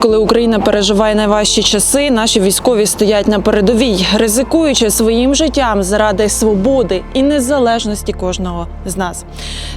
Коли Україна переживає найважчі часи, наші військові стоять на передовій, ризикуючи своїм життям заради свободи і незалежності кожного з нас.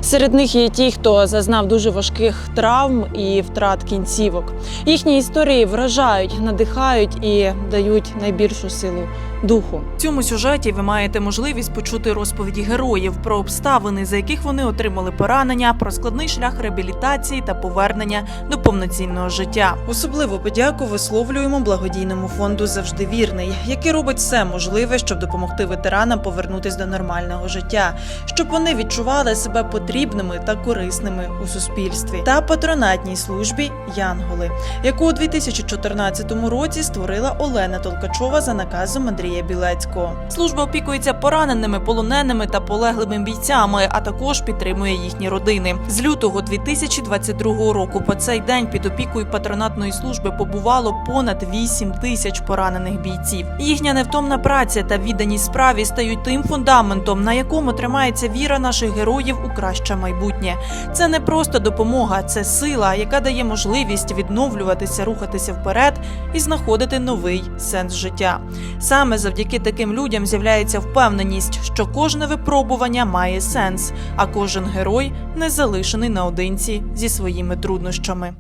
Серед них є ті, хто зазнав дуже важких травм і втрат кінцівок. Їхні історії вражають, надихають і дають найбільшу силу духу. В цьому сюжеті ви маєте можливість почути розповіді героїв про обставини, за яких вони отримали поранення, про складний шлях реабілітації та повернення до повноцінного життя. Особливу подяку висловлюємо благодійному фонду «Завжди вірний», який робить все можливе, щоб допомогти ветеранам повернутися до нормального життя, щоб вони відчували себе потрібними та корисними у суспільстві. Та патронатній службі «Янголи», яку у 2014 році створила Олена Толкачова за наказом Андрія Білецького. Служба опікується пораненими, полоненими та полеглими бійцями, а також підтримує їхні родини. З лютого 2022 року по цей день під опікою патронатної служби побувало понад 8 тисяч поранених бійців. Їхня невтомна праця та відданість справі стають тим фундаментом, на якому тримається віра наших героїв у краще майбутнє. Це не просто допомога, це сила, яка дає можливість відновлюватися, рухатися вперед і знаходити новий сенс життя. Саме завдяки таким людям з'являється впевненість, що кожне випробування має сенс, а кожен герой не залишений наодинці зі своїми труднощами.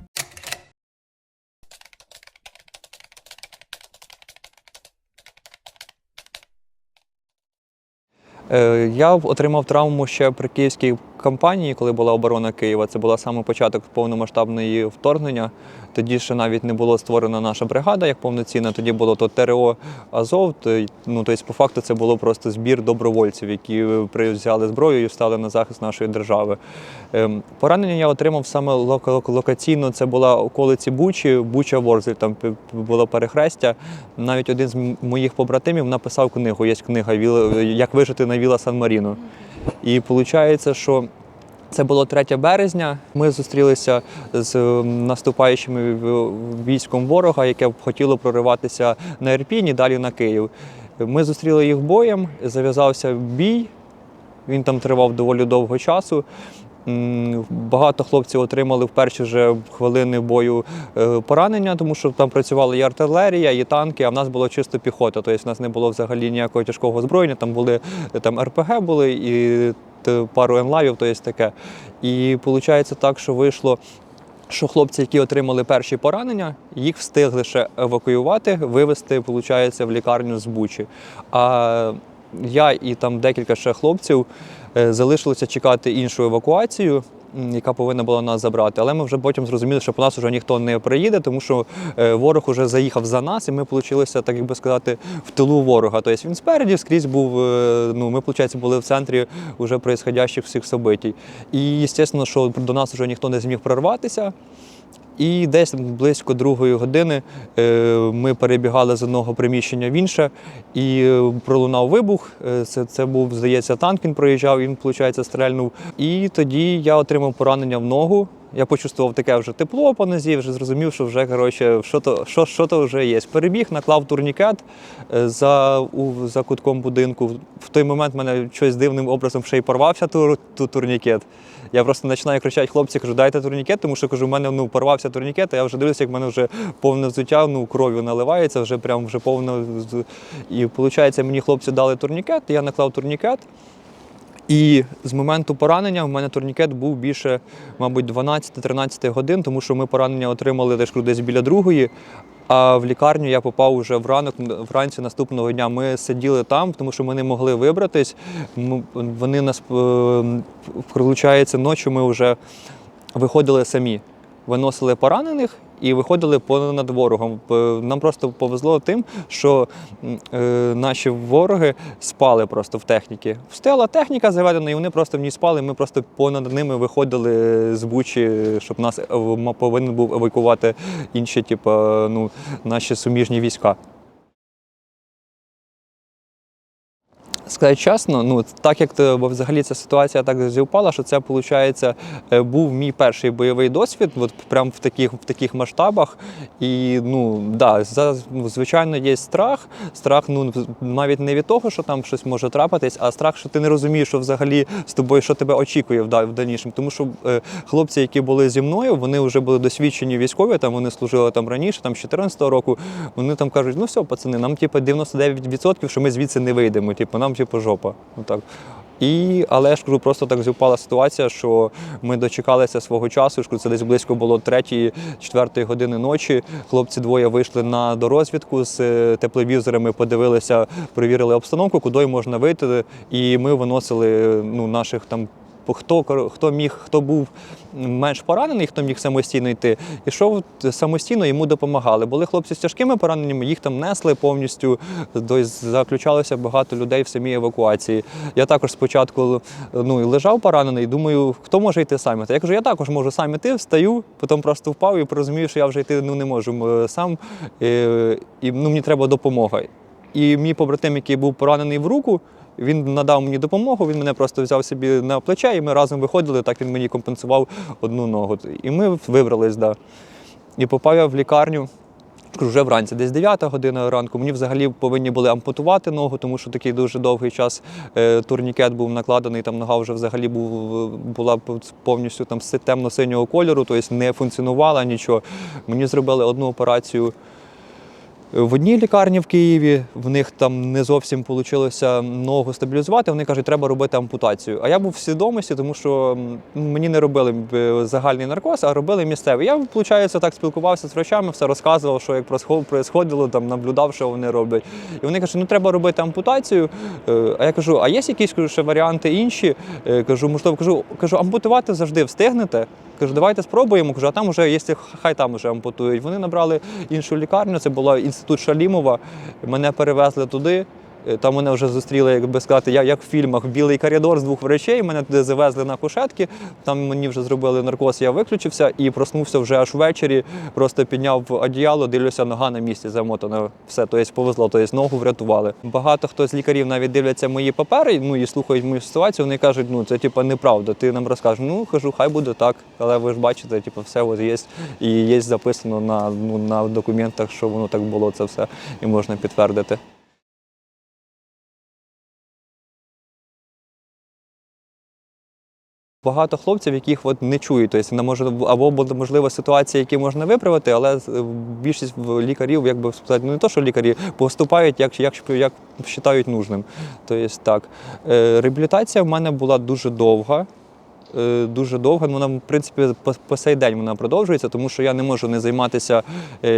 Я отримав травму ще при київській кампанії, коли була оборона Києва. Це був саме початок повномасштабного вторгнення. Тоді ще навіть не було створена наша бригада як повноцінна, тоді було то ТРО Азов. Тобто, по факту це було просто збір добровольців, які взяли зброю і стали на захист нашої держави. Поранення я отримав саме локаційно, це була околиці Бучі, Буча-Ворзель, там було перехрестя. Навіть один з моїх побратимів написав книгу, є книга «Як вижити на Віла Сан-Маріно». І виходить, що це було 3 березня. Ми зустрілися з наступаючим військом ворога, яке хотіло прориватися на Ірпінь і далі на Київ. Ми зустріли їх боєм, зав'язався бій, він там тривав доволі довго часу. Багато хлопців отримали в перші ж хвилини бою поранення, тому що там працювала і артилерія, і танки, а в нас було чисто піхота. Тобто в нас не було взагалі ніякого тяжкого озброєння, там були РПГ були і пару енлавів, тобто таке. І виходить так, що вийшло, що хлопці, які отримали перші поранення, їх встигли ще евакуювати, вивезти, виходить, в лікарню з Бучі. А я і там декілька ще хлопців залишилося чекати іншу евакуацію, яка повинна була нас забрати. Але ми вже потім зрозуміли, що по нас вже ніхто не приїде, тому що ворог вже заїхав за нас, і ми вийшли, так як би сказати, в тилу ворога. Тобто він спереді скрізь був, ми, виходить, були в центрі вже происходящих всіх событій. І, звісно, що до нас вже ніхто не зміг прорватися. І десь близько 2-ї години ми перебігали з одного приміщення в інше, і пролунав вибух. Це був, здається, танк, він проїжджав, він, виходить, стрельнув. І тоді я отримав поранення в ногу. Я почувствував таке вже тепло по нозі, вже зрозумів, що вже, коротше, що то вже є. Перебіг, наклав турнікет за кутком будинку. В той момент в мене щось дивним образом ще й порвався турнікет. Я просто починаю кричати: хлопці, кажу, дайте турнікет, тому що, кажу, в мене порвався турнікет, а я вже дивлюся, як в мене вже повне взуття, кров'ю наливається, вже прям вже повне. І, виходить, мені хлопці дали турнікет, я наклав турнікет. І з моменту поранення в мене турнікет був більше, мабуть, 12-13 годин, тому що ми поранення отримали десь біля 2-ї, а в лікарню я попав вже вранці наступного дня. Ми сиділи там, тому що ми не могли вибратись. Вони нас, виходить, ночі ми вже виходили самі, виносили поранених і виходили понад ворогом. Нам просто повезло тим, що наші вороги спали просто в техніці. Стояла техніка заведена, і вони просто в ній спали, ми просто понад ними виходили з Бучі, щоб нас повинен був евакуювати інші, наші суміжні війська. Сказати чесно, так як бо взагалі ця ситуація так зівпала, що це, виходить, був мій перший бойовий досвід, прямо в таких масштабах. І, звичайно, є страх. Страх, навіть не від того, що там щось може трапитись, а страх, що ти не розумієш, що взагалі з тобою, що тебе очікує в дальнішому. Тому що хлопці, які були зі мною, вони вже були досвідчені військові, вони служили там раніше, там з 14-го року, вони там кажуть, все, пацани, нам 99%, що ми звідси не вийдемо, нам жопа. Але я ж кажу, просто так зівпала ситуація, що ми дочекалися свого часу. Це десь близько було 3-4 години ночі. Хлопці двоє вийшли на дорозвідку з тепловізорами, подивилися, перевірили обстановку, куди можна вийти. І ми виносили наших там, хто був менш поранений, хто міг самостійно йти, ішов самостійно, йому допомагали. Були хлопці з тяжкими пораненнями, їх там несли повністю, заключалося багато людей в самій евакуації. Я також спочатку лежав поранений, думаю, хто може йти сам? Я кажу, я також можу сам йти, встаю, потім просто впав і розумію, що я вже йти не можу сам, і мені треба допомога. І мій побратим, який був поранений в руку, він надав мені допомогу, він мене просто взяв собі на плече, і ми разом виходили, так він мені компенсував одну ногу. І ми вибрались, І попав я в лікарню, вже вранці, десь 9 година ранку. Мені взагалі повинні були ампутувати ногу, тому що такий дуже довгий час турнікет був накладений, там нога вже взагалі була повністю там темно-синього кольору, тобто не функціонувала нічого. Мені зробили одну операцію в одній лікарні в Києві, в них там не зовсім вийшло ногу стабілізувати, вони кажуть, треба робити ампутацію. А я був в свідомості, тому що мені не робили загальний наркоз, а робили місцевий. Я, виходить, так спілкувався з врачами, все розказував, що як происходило, там наблюдав, що вони роблять. І вони кажуть, треба робити ампутацію. А я кажу, а є якісь ще варіанти інші? Кажу, можливо, ампутувати завжди встигнете. Кажу, давайте спробуємо, а там вже, якщо хай там вже ампутують. Вони набрали іншу лікарню, це була інститут Шалімова, мене перевезли туди. Там мене вже зустріли, як би сказати, як в фільмах, білий коридор з 2 врачей, мене туди завезли на кушетки, там мені вже зробили наркоз, я виключився і проснувся вже аж ввечері, просто підняв одіяло, дивлюся, нога на місці замотана, все, тобто повезло, тобто ногу врятували. Багато хто з лікарів навіть дивляться мої папери, і слухають мою ситуацію, вони кажуть, це неправда, ти нам розкажеш, кажу, хай буде так, але ви ж бачите, все є, і є записано на документах, що воно так було, це все, і можна підтвердити. Багато хлопців, яких не чують, тобто або можливо ситуації, які можна виправити, але більшість лікарів, як би сказати, не то, що лікарі, поступають, як вважають нужним. Тобто так. Реабілітація в мене була дуже довга. Вона, в принципі, по сей день вона продовжується, тому що я не можу не займатися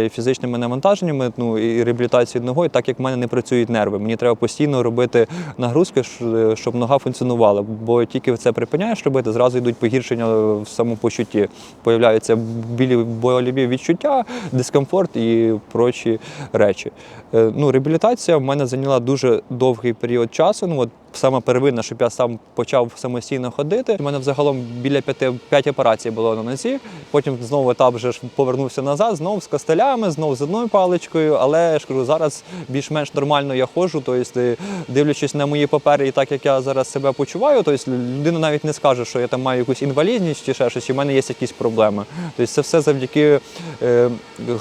фізичними навантаженнями і реабілітацією ногою, так як в мене не працюють нерви. Мені треба постійно робити нагрузки, щоб нога функціонувала, бо тільки це припиняєш робити, зразу йдуть погіршення в самопочутті. Появляються боліві відчуття, дискомфорт і прочі речі. Реабілітація в мене зайняла дуже довгий період часу. Саме первинне, щоб я сам почав самостійно ходити. У мене взагалом біля 5 операцій було на нозі. Потім знову етап вже повернувся назад, знову з костелями, знову з одною паличкою. Але я ж кажу, зараз більш-менш нормально я ходжу. Тобто, дивлячись на мої папери і так, як я зараз себе почуваю, тобто людина навіть не скаже, що я там маю якусь інвалідність чи ще щось, чи в мене є якісь проблеми. Тобто це все завдяки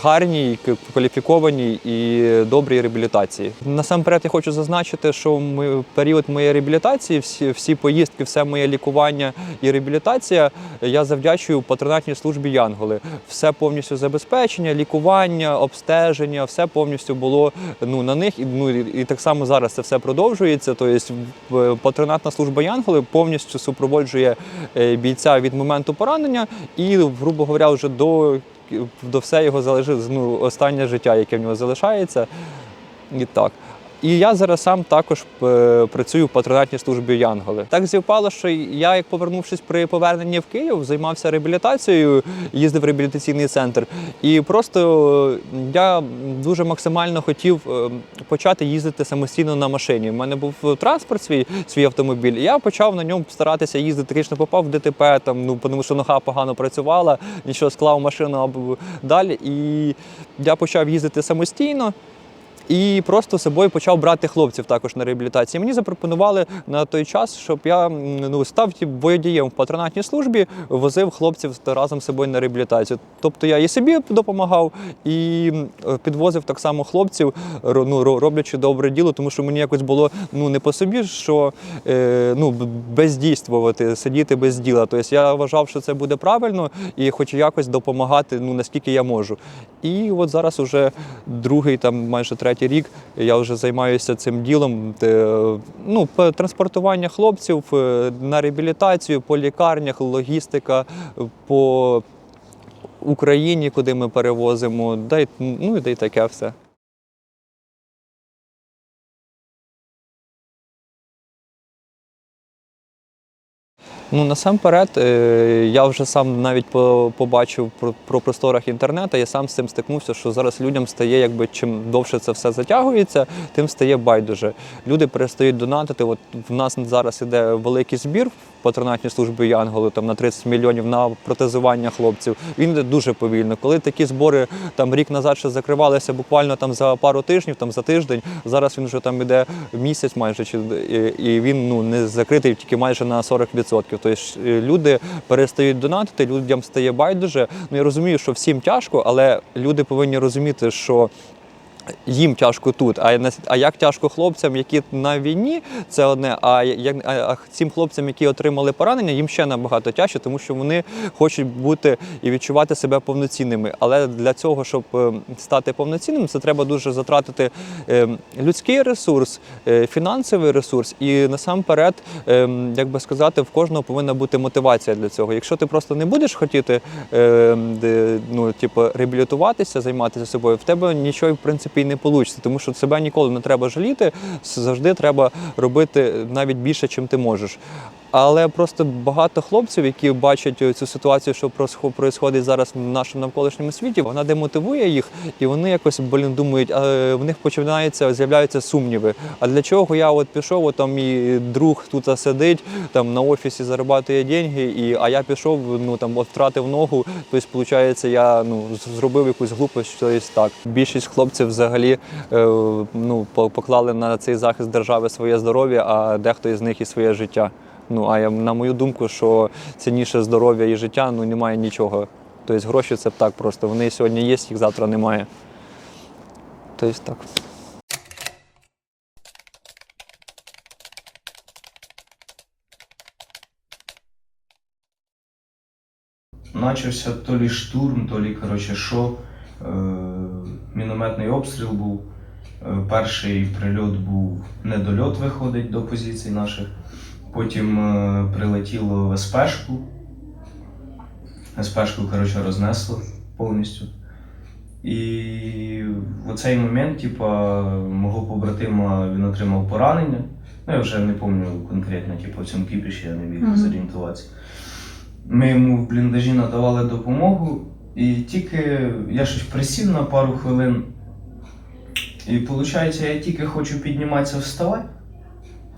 гарній, кваліфікованій і добрій реабілітації. Насамперед я хочу зазначити, що період моєї реабілітації, всі поїздки, все моє лікування і реабілітація я завдячую патронатній службі «Янголи». Все повністю забезпечення, лікування, обстеження, все повністю було на них. І так само зараз це все продовжується. Тобто патронатна служба «Янголи» повністю супроводжує бійця від моменту поранення і, грубо говоря, вже до все його залежить, останнє життя, яке в нього залишається. І так. І я зараз сам також працюю в патронатній службі «Янголи». Так зівпало, що я, як повернувшись при поверненні в Київ, займався реабілітацією, їздив в реабілітаційний центр. І просто я дуже максимально хотів почати їздити самостійно на машині. У мене був транспорт, свій автомобіль, і я почав на ньому старатися їздити. Звісно, попав в ДТП, тому що нога погано працювала, нічого, склав машину далі. І я почав їздити самостійно. І просто з собою почав брати хлопців також на реабілітації. Мені запропонували на той час, щоб я став водієм в патронатній службі, возив хлопців разом з собою на реабілітацію. Тобто я і собі допомагав, і підвозив так само хлопців, роблячи добре діло, тому що мені якось було не по собі, що бездійствувати, сидіти без діла. Тобто я вважав, що це буде правильно і хочу якось допомагати, наскільки я можу. І от зараз уже другий, майже третій рік я вже займаюся цим ділом, транспортування хлопців на реабілітацію, по лікарнях, логістика, по Україні, куди ми перевозимо, і таке все. Насамперед, я вже сам навіть побачив про просторах інтернету, я сам з цим стикнувся, що зараз людям стає, чим довше це все затягується, тим стає байдуже. Люди перестають донатити. От в нас зараз іде великий збір в патронатній службі Янголу на 30 мільйонів на протезування хлопців. Він йде дуже повільно. Коли такі збори рік назад ще закривалися буквально за пару тижнів, за тиждень, зараз він вже йде місяць майже, і він не закритий тільки майже на 40%. Тобто люди перестають донатити, людям стає байдуже. Я розумію, що всім тяжко, але люди повинні розуміти, що їм тяжко тут, а як тяжко хлопцям, які на війні, це одне, а цим хлопцям, які отримали поранення, їм ще набагато тяжче, тому що вони хочуть бути і відчувати себе повноцінними. Але для цього, щоб стати повноцінним, це треба дуже затратити людський ресурс, фінансовий ресурс і насамперед, в кожного повинна бути мотивація для цього. Якщо ти просто не будеш хотіти реабілітуватися, займатися собою, в тебе нічого, в принципі, і не вийде, тому що себе ніколи не треба жаліти, завжди треба робити навіть більше, чим ти можеш. Але просто багато хлопців, які бачать цю ситуацію, що відбувається зараз в нашому навколишньому світі, вона демотивує їх, і вони якось, думають, в них з'являються сумніви. А для чого я пішов, мій друг тут сидить, на офісі заробляє гроші, а я пішов, втратив ногу, тобто, виходить, я зробив якусь глупость, щось так. Більшість хлопців взагалі поклали на цей захист держави своє здоров'я, а дехто із них і своє життя. На мою думку, що цінніше здоров'я і життя немає нічого. Тобто гроші це так просто. Вони сьогодні є, їх завтра немає. Тобто так. Начався то лі штурм, то лі, мінометний обстріл був. Перший прильот був недольот, виходить, до позицій наших. Потім прилетіло в СПшку. СПшку, рознесло повністю. І в цей момент, мого побратима, він отримав поранення. Я вже не пам'ятаю конкретно, в цьому кіпіші я не міг зорієнтуватися. Ми йому в бліндажі надавали допомогу, і тільки я щось присів на пару хвилин. І виходить, я тільки хочу підніматися, вставати.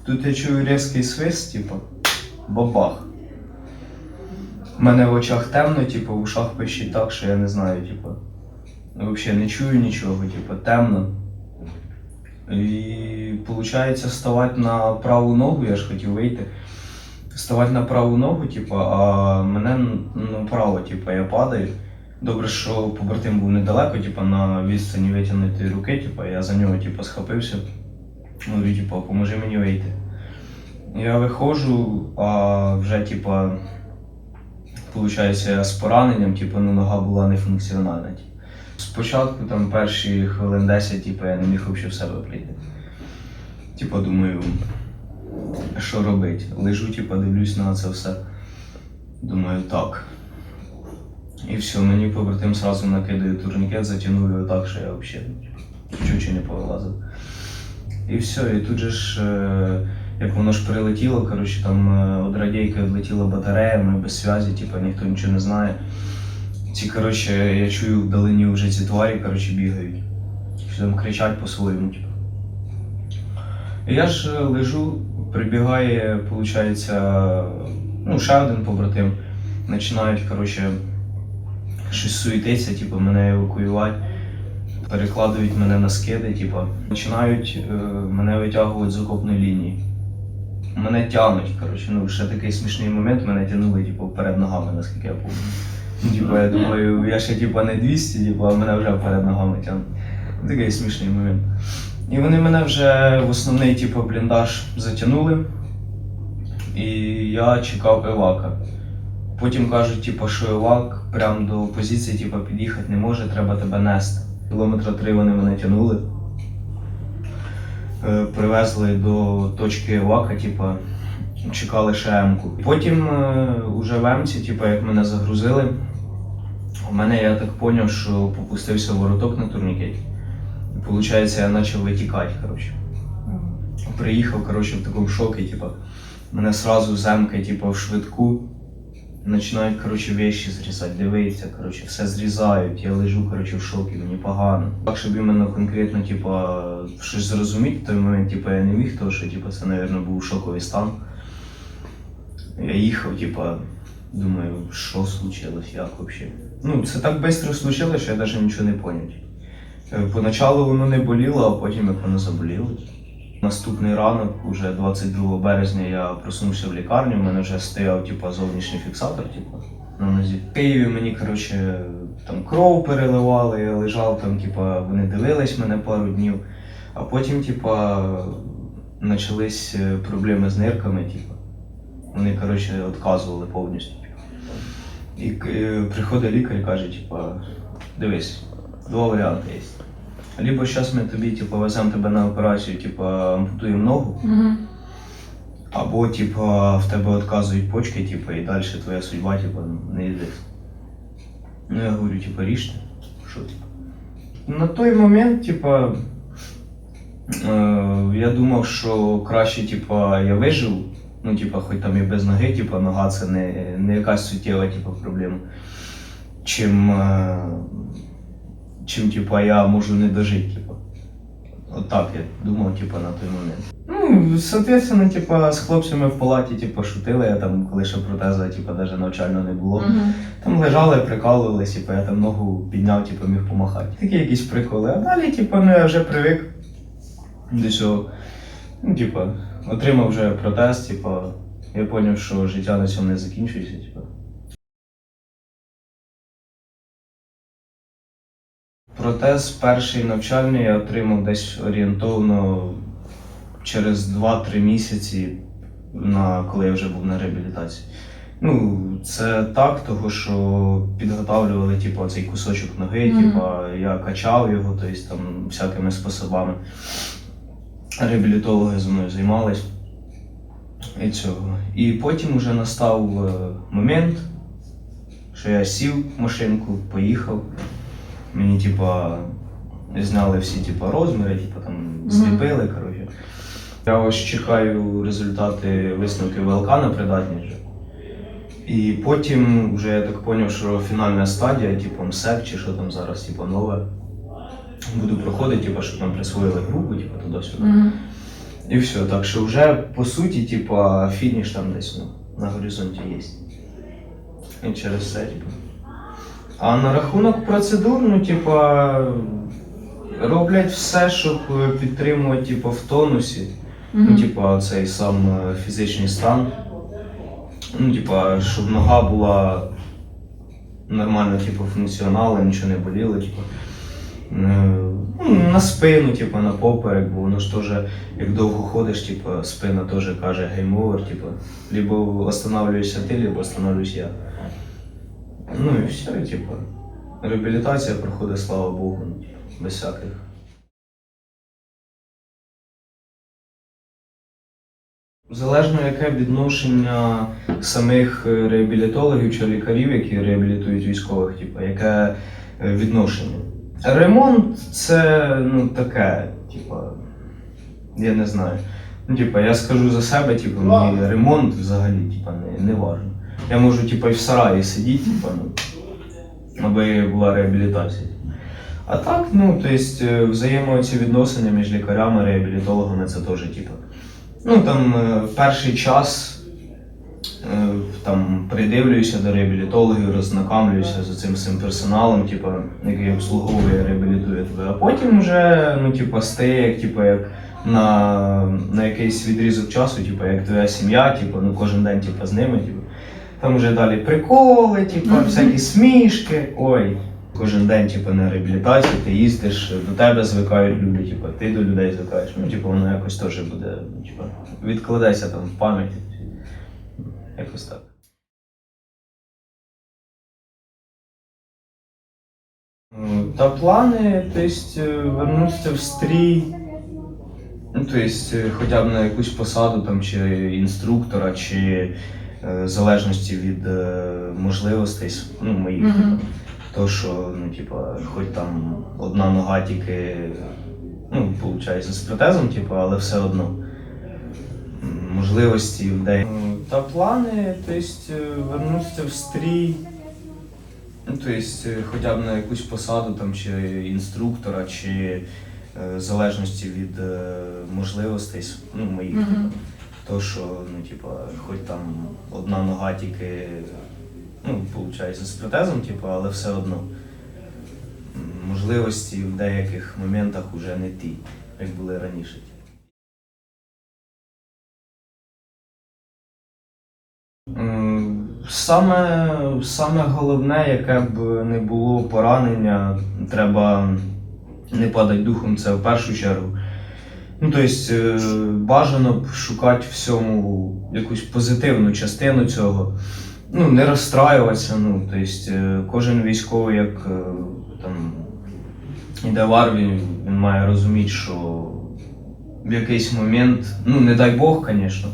Тут я чую різкий свист, бабах. У мене в очах темно, в ушах пищить так, що я не знаю, взагалі не чую нічого, темно. І виходить вставати на праву ногу, я ж хотів вийти. Вставати на праву ногу, а мене направо, я падаю. Добре, що побратим був недалеко, на відстані витягнутої руки, я за нього схопився. Говорю, поможи мені вийти. Я виходжу, а вже, виходить, я з пораненням, нога була нефункціональна. Спочатку, перші хвилин 10, я не міг взагалі в себе прийти. Думаю, що робити? Лежу, дивлюсь на це все. Думаю, так. І все, мені побратим одразу накидає турнікет, затягнув його так, що я взагалі чуть-чуть не повилазив. І все, і тут же ж, як воно ж прилетіло, від радійки відлетіла батарея, ми без зв'язі, ніхто нічого не знає. Я чую вдалині вже ці тварі, бігають. Кричать по-своєму. І я ж лежу, прибігає, виходить, ще один побратим. Починають, щось суетиться, мене евакуювати. перекладають мене на скиди, типу, починають мене витягувати з окопної лінії. Мене тягнуть, коротше, ну ще такий смішний момент, мене тягнули типу, перед ногами, наскільки я пам'ятаю. Типу, я думаю, я ще типу, не 200, типу, а мене вже перед ногами тягнуть. Такий смішний момент. І вони мене вже в основний типу, бліндаж затягнули, і я чекав евака. Потім кажуть, типу, що евак прямо до позиції типу, під'їхати не може, треба тебе нести. Кілометра 3 вони мене тягнули. Привезли до точки евака, типу, чекали ще М-ку. Потім уже в М-ці, типу, як мене загрузили, у мене, я так зрозумів, що попустився вороток на турнікеті. І, виходить, я почав витікати, коротше. Приїхав, коротше, в такому шокі, типу, мене одразу з М-ки, типу, в швидку. Починають, коротше, вещі зрізати, дивитися, коротше, все зрізають, я лежу, коротше, в шокі, мені погано. Так, щоб іменно конкретно, типу, щось зрозуміти, в той момент, типу, я не міг, тому що, типу, це, мабуть, був шоковий стан. Я їхав, типу, думаю, що случилось, як взагалі. Ну, це так швидко случилось, що я навіть нічого не зрозумів. Поначалу воно не боліло, а потім як воно заболіло. Наступний ранок, уже 22 березня, я проснувся в лікарні, у мене вже стояв типу, зовнішній фіксатор типу, на нозі. В Києві мені коротше, там кров переливали, я лежав, там, типу, вони дивились мене пару днів, а потім типу, почались проблеми з нирками. Типу. Вони коротше, відказували повністю. І приходить лікар і каже, типу, дивись, два варіанти є. Либо зараз ми тобі типу, веземо тебе на операцію, типу, ампутуємо ногу, або типу, в тебе відказують почки, типу, і далі твоя судьба типу, не йде. Ну я говорю, типу, ріжте. Що типу? На той момент, типу, я думав, що краще типу, я виживу, ну, типу, хоч там і без ноги, типу, нога це не якась суттєва типу, проблема, чим типу, я можу не дожити. Типу. От так я думав типу, на той момент. Ну, соответственно, типу, з хлопцями в палаті типу, шутили, я там, коли ще протеза типу, навіть навчально не було. Там лежали, прикалувались, типу, я там ногу підняв, типу, міг помахати. Такі якісь приколи. А далі типу, ну, я вже привик до цього. Ну, типу, отримав вже протез, типу, я зрозумів, що життя на цьому не закінчується. Типу. Протез перший навчальний я отримав десь орієнтовно через 2-3 місяці, коли я вже був на реабілітації. Ну, це так, того що підготовлювали типу, цей кусочок ноги, типу, я качав його, тобто там всякими способами. Реабілітологи зі мною займались. І потім вже настав момент, що я сів в машинку, поїхав. Мені типа зняли всі типа розміри, типа там зліпили, коротше. Я ось чекаю результати висновки ВЛК на придатність. І потім вже я так зрозумів, що фінальна стадія, типу МСЕК чи що там зараз, типу нове, буду проходити, типу, щоб нам присвоїли групу, типу туди-сюди. І все. Так що вже по суті, типу, фініш там десь на горизонті є. І через це, типу. А на рахунок процедур, ну, типа, роблять все, щоб підтримувати, типу, в тонусі. Ну, типа, цей сам фізичний стан. Ну, типа, щоб нога була нормально, типу, функціональна, нічого не боліло, типу. На спину, типу, на поперек, бо воно ж теж, як довго ходиш, типу, спина теж каже гейм-овер, типу. Либо останавливаешься ти, либо остановлюсь я. Ну і все, типу, реабілітація проходить, слава Богу, без всяких. Залежно яке відношення самих реабілітологів чи лікарів, які реабілітують військових, типу, яке відношення. Ремонт це, ну, таке, типу, я не знаю. Ну, типу, я скажу за себе, типу, мені ремонт взагалі, типу, не важливо. Я можу, типу, і в сараї сидіти, типу, ну, аби була реабілітація. А так, ну, то есть, взаємоці відносини між лікарями, реабілітологами, це теж, типу. Ну, там, перший час, там, придивлююся до реабілітологів, рознакомлююся з цим всім персоналом, типу, який обслуговує, реабілітує тебе. А потім вже, ну, типу, стає, як, типу, як на якийсь відрізок часу, типу, як твоя сім'я, типу, ну, кожен день, типу, з ними, типу. Там вже далі приколи, типу, всякі смішки, ой. Кожен день, типу, на реабілітації, ти їздиш, до тебе звикають люди, типу, ти до людей звикаєш. Ну, типу, воно якось теж буде, ну, типу, відкладеться там в пам'яті. Якось так. Та плани, тобто, вернутися в стрій, ну, тобто, хоча б на якусь посаду, там, чи інструктора, чи в залежності від можливостей, ну, моїх. То, що, ну, типа, хоч там одна нога тільки, ну, виходить, з протезом, типу, але все одно. Можливості в деяких. Та плани, тобто, вернутися в стрій, ну, тобто, хоча б на якусь посаду, там, чи інструктора, чи в залежності від можливостей, ну, моїх. То, що, ну, типа, хоч там одна нога тільки, ну, виходить, з протезом, типу, але все одно. Можливості в деяких моментах вже не ті, як були раніше. Саме головне, яке б не було поранення, треба не падати духом, це в першу чергу. Ну, тобто, бажано б шукати всьому якусь позитивну частину цього. Ну, не розстраюватися, ну, тобто, кожен військовий, як там йде в армію, він має розуміти, що в якийсь момент, ну, не дай Бог, звісно,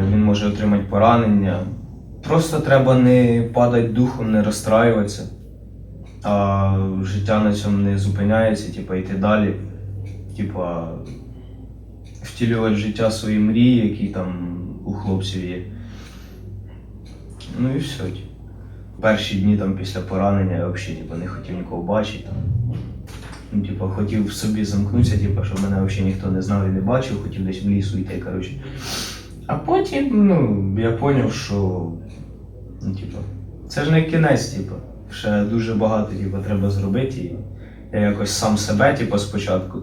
він може отримати поранення. Просто треба не падати духом, не розстраюватися, а життя на цьому не зупиняється, типу, йти далі, типу, втілювати в життя свої мрії, які там у хлопців є. Ну і все. Перші дні там, після поранення я взагалі не хотів нікого бачити. Ну, типу, хотів в собі замкнутися, типу, щоб мене взагалі ніхто не знав і не бачив, хотів десь в лісу йти, коротше. А потім, ну, я зрозумів, що, ну, типу, це ж не кінець, типу. Ще дуже багато, типу, треба зробити. І я якось сам себе, типу, спочатку,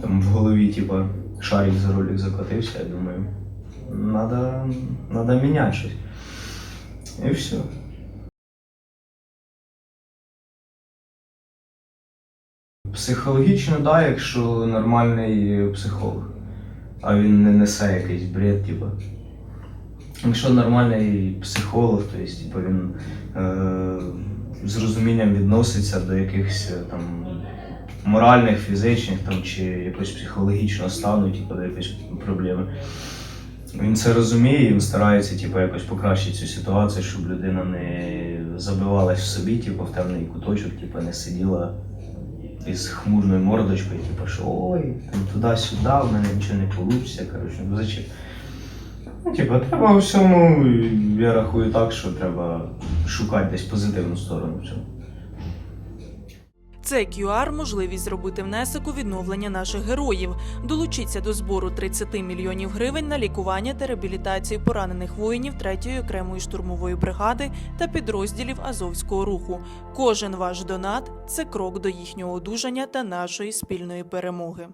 там в голові, типу, шарик за ролик закотився, я думаю, надо міняти щось. І все. Психологічно, так, да, якщо нормальний психолог, а він не несе якийсь бред, типу. Якщо нормальний психолог, то есть, типу, він з розумінням відноситься до якихось там моральних, фізичних там, чи якогось психологічного стану, типу, до якоїсь проблеми. Він це розуміє і він старається, типу, якось покращити цю ситуацію, щоб людина не забивалась в собі, типу, в темний куточок, типу, не сиділа із хмурною мордочкою, типу, що ой, там туди-сюди, в мене нічого не вийде, коротше, ну зачем? Ну, типу, треба у всьому, я рахую так, що треба шукати десь позитивну сторону в цьому. Цей QR – можливість зробити внесок у відновлення наших героїв. Долучіться до збору 30 мільйонів гривень на лікування та реабілітацію поранених воїнів 3-ї окремої штурмової бригади та підрозділів Азовського руху. Кожен ваш донат – це крок до їхнього одужання та нашої спільної перемоги.